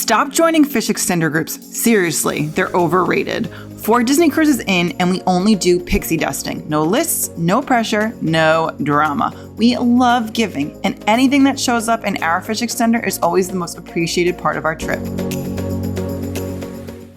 Stop joining fish extender groups. Seriously, they're overrated. 4 Disney cruises in, and we only do pixie dusting. No lists, no pressure, no drama. We love giving, and anything that shows up in our fish extender is always the most appreciated part of our trip.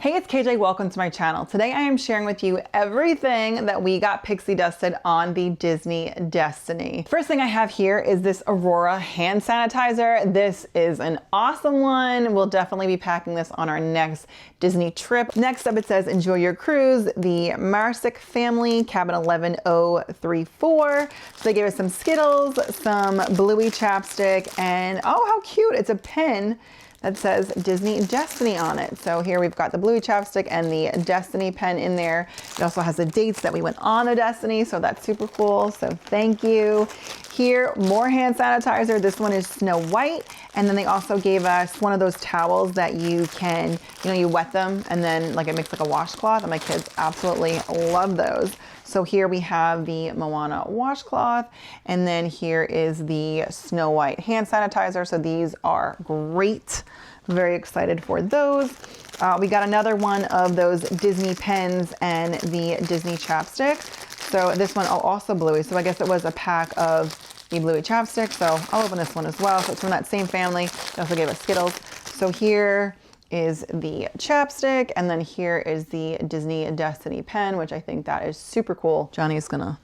Hey, it's KJ. Welcome to my channel. Today I am sharing with you everything that we got pixie dusted on the Disney Destiny. First thing I have here is this Aurora hand sanitizer. This is an awesome one. We'll definitely be packing this on our next Disney trip. Next up, it says, enjoy your cruise, the Marsick family, cabin 11034. So they gave us some Skittles, some Bluey chapstick, and oh, how cute. It's a pen that says Disney Destiny on it. So here we've got the Bluey chapstick and the Destiny pen in there. It also has the dates that we went on the Destiny, so that's super cool. So thank you. Here, more hand sanitizer. This one is Snow White. And then they also gave us one of those towels that you can, you wet them and then like it makes like a washcloth, and my kids absolutely love those. So here we have the Moana washcloth, and then here is the Snow White hand sanitizer. So these are great. Very excited for those. We got another one of those Disney pens and the Disney chapstick. So this one, oh, also Bluey. So I guess it was a pack of the Bluey chapstick. So I'll open this one as well. So it's from that same family. They also gave us Skittles. So here is the chapstick, and then here is the Disney Destiny pen, which I think that is super cool. Johnny's gonna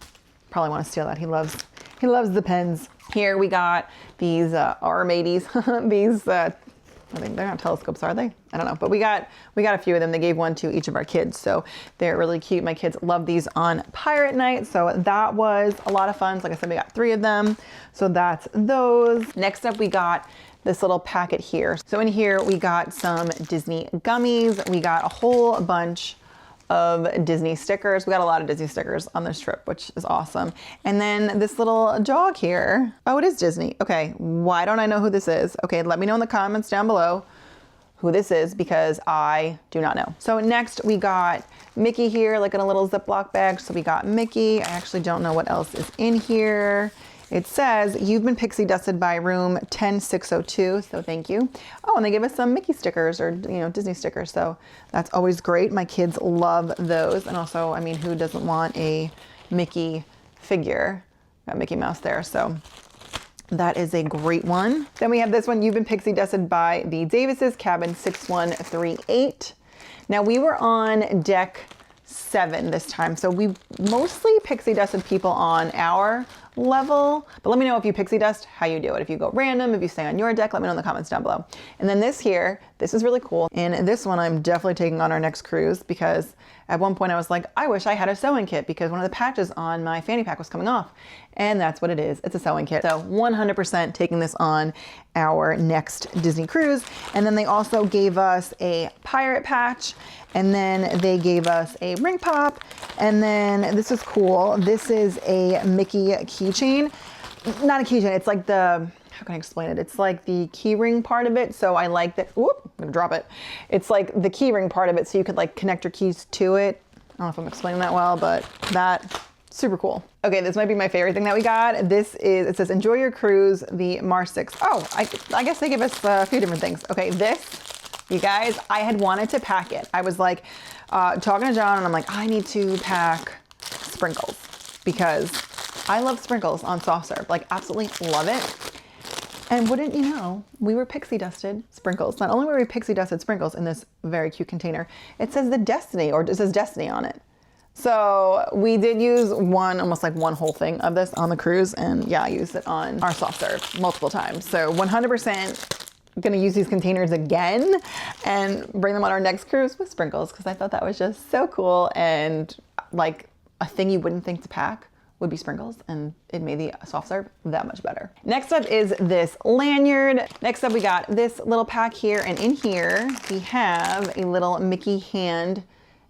probably want to steal that. He loves the pens. Here we got these R-mateys. These I think they're not telescopes, are they? I don't know, but we got a few of them. They gave one to each of our kids, so they're really cute. My kids love these on pirate night, so that was a lot of fun. So like I said, we got 3 of them, so that's those. Next up, we got this little packet here. So in here, we got some Disney gummies. We got a whole bunch of Disney stickers. We got a lot of Disney stickers on this trip, which is awesome. And then this little dog here. Oh, it is Disney. Okay, why don't I know who this is? Okay, let me know in the comments down below who this is, because I do not know. So next we got Mickey here, like in a little Ziploc bag. So we got Mickey. I actually don't know what else is in here. It says, you've been pixie dusted by room 10602, so thank you. Oh, and they gave us some Mickey stickers, or Disney stickers, so that's always great. My kids love those, and also, I mean, who doesn't want a Mickey figure? Got Mickey Mouse there, so that is a great one. Then we have this one, you've been pixie dusted by the Davises, cabin 6138. Now we were on deck 7 this time, so we mostly pixie dusted people on our level, but let me know if you pixie dust, how you do it. If you go random, if you stay on your deck, let me know in the comments down below. And then this here, this is really cool. And this one I'm definitely taking on our next cruise, because at one point I was like, I wish I had a sewing kit because one of the patches on my fanny pack was coming off. And that's what it is. It's a sewing kit. So 100% taking this on our next Disney cruise. And then they also gave us a pirate patch, and then they gave us a ring pop. And then this is cool. This is a Mickey keychain. Not a keychain, it's like the, how can I explain it? It's like the key ring part of it. So I like that, whoop, I'm gonna drop it. It's like the key ring part of it, so you could like connect your keys to it. I don't know if I'm explaining that well, but that, super cool. Okay, this might be my favorite thing that we got. This is, it says, enjoy your cruise, the Marsick. Oh, I guess they give us a few different things. Okay, this, you guys, I had wanted to pack it. I was like, talking to John, and I'm like, I need to pack sprinkles, because I love sprinkles on soft serve, like absolutely love it. And wouldn't you know, we were pixie dusted sprinkles. Not only were we pixie dusted sprinkles in this very cute container, it says the Destiny, or it says Destiny on it. So we did use almost like one whole thing of this on the cruise, and yeah, I used it on our soft serve multiple times. So 100% gonna use these containers again and bring them on our next cruise with sprinkles, because I thought that was just so cool, and like a thing you wouldn't think to pack would be sprinkles, and it made the soft serve that much better. Next up is this lanyard. Next up we got this little pack here, and in here we have a little Mickey hand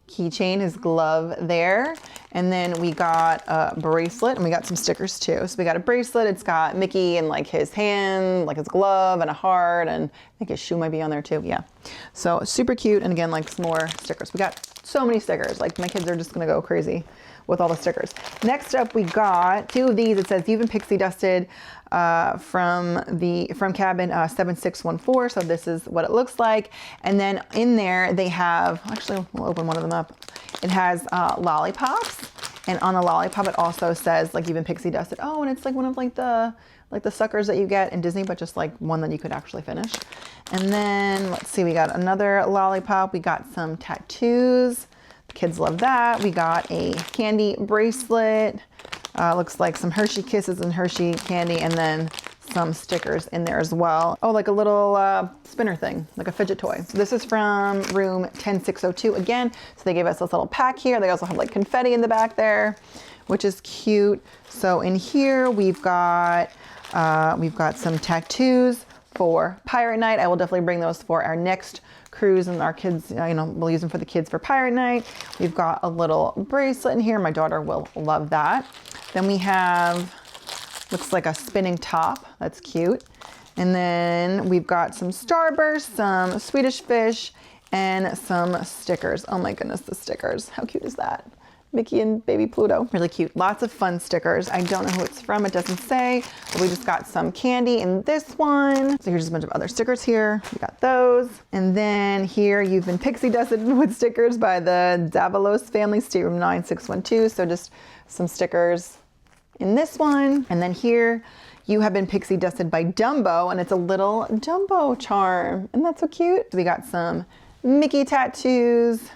keychain, his glove there. And then we got a bracelet, and we got some stickers too. So we got a bracelet, it's got Mickey and like his hand, like his glove, and a heart, and I think his shoe might be on there too, yeah. So super cute, and again, like some more stickers. We got so many stickers, like my kids are just gonna go crazy with all the stickers. Next up, we got 2 of these. It says you've been pixie dusted from cabin 7614. So this is what it looks like. And then in there they have, actually we'll open one of them up. It has lollipops, and on the lollipop it also says like you've been pixie dusted. Oh, and it's like one of like the suckers that you get in Disney, but just like one that you could actually finish. And then let's see, we got another lollipop. We got some tattoos. The kids love that. We got a candy bracelet. Looks like some Hershey Kisses and Hershey candy, and then some stickers in there as well. Oh, like a little spinner thing, like a fidget toy. So this is from room 10602 again. So they gave us this little pack here. They also have like confetti in the back there, which is cute. So in here we've got some tattoos for Pirate Night. I will definitely bring those for our next cruise, and our kids, we'll use them for the kids for Pirate Night. We've got a little bracelet in here. My daughter will love that. Then we have, looks like a spinning top. That's cute. And then we've got some Starburst, some Swedish fish, and some stickers. Oh my goodness, the stickers. How cute is that? Mickey and baby Pluto. Really cute. Lots of fun stickers. I don't know who it's from. It doesn't say, but we just got some candy in this one. So here's just a bunch of other stickers here. We got those. And then here you've been pixie dusted with stickers by the Davalos family, stateroom 9612. So just some stickers in this one. And then here you have been pixie dusted by Dumbo, and it's a little Dumbo charm. And that's so cute. So we got some Mickey tattoos.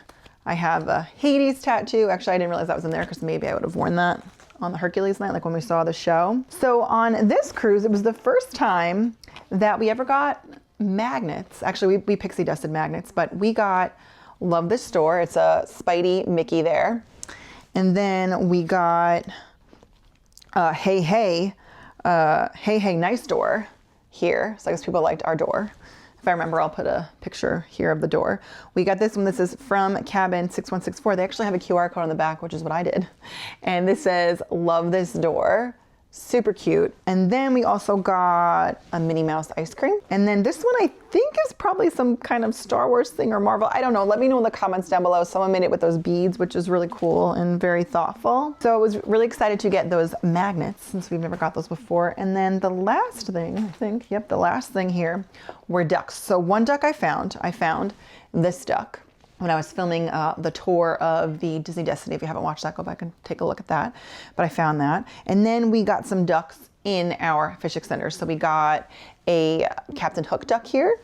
I have a Hades tattoo. Actually, I didn't realize that was in there because maybe I would have worn that on the Hercules night, like when we saw the show. So on this cruise, it was the first time that we ever got magnets. Actually, we pixie dusted magnets, but we got, love this store. It's a Spidey Mickey there. And then we got Hey Hey Nice Door here. So I guess people liked our door. If I remember, I'll put a picture here of the door. We got this one. This is from cabin 6164. They actually have a QR code on the back, which is what I did. And this says, love this door. Super cute. And then we also got a Minnie Mouse ice cream. And then this one I think is probably some kind of Star Wars thing or Marvel. I don't know. Let me know in the comments down below. Someone made it with those beads, which is really cool and very thoughtful. So I was really excited to get those magnets since we've never got those before. And then the last thing, I think, yep, the last thing here were ducks. So one duck I found this duck when I was filming the tour of the Disney Destiny. If you haven't watched that, go back and take a look at that. But I found that. And then we got some ducks in our fish extenders. So we got a Captain Hook duck here.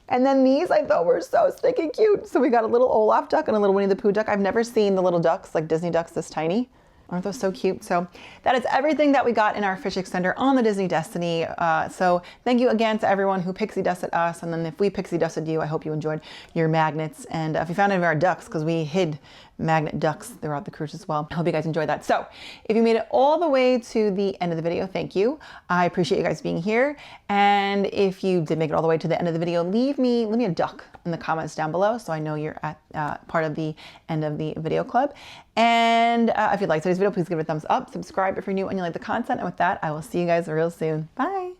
And then these I thought were so stinking cute. So we got a little Olaf duck and a little Winnie the Pooh duck. I've never seen the little ducks, like Disney ducks, this tiny. Aren't those so cute? So that is everything that we got in our fish extender on the Disney Destiny. So thank you again to everyone who pixie dusted us. And then if we pixie dusted you, I hope you enjoyed your magnets. And if you found any of our ducks, because we hid magnet ducks throughout the cruise as well. I hope you guys enjoyed that. So if you made it all the way to the end of the video, thank you. I appreciate you guys being here. And if you did make it all the way to the end of the video, leave me a duck in the comments down below so I know you're at part of the end of the video club. And if you liked today's video, please give it a thumbs up, subscribe if you're new and you like the content. And with that, I will see you guys real soon. Bye.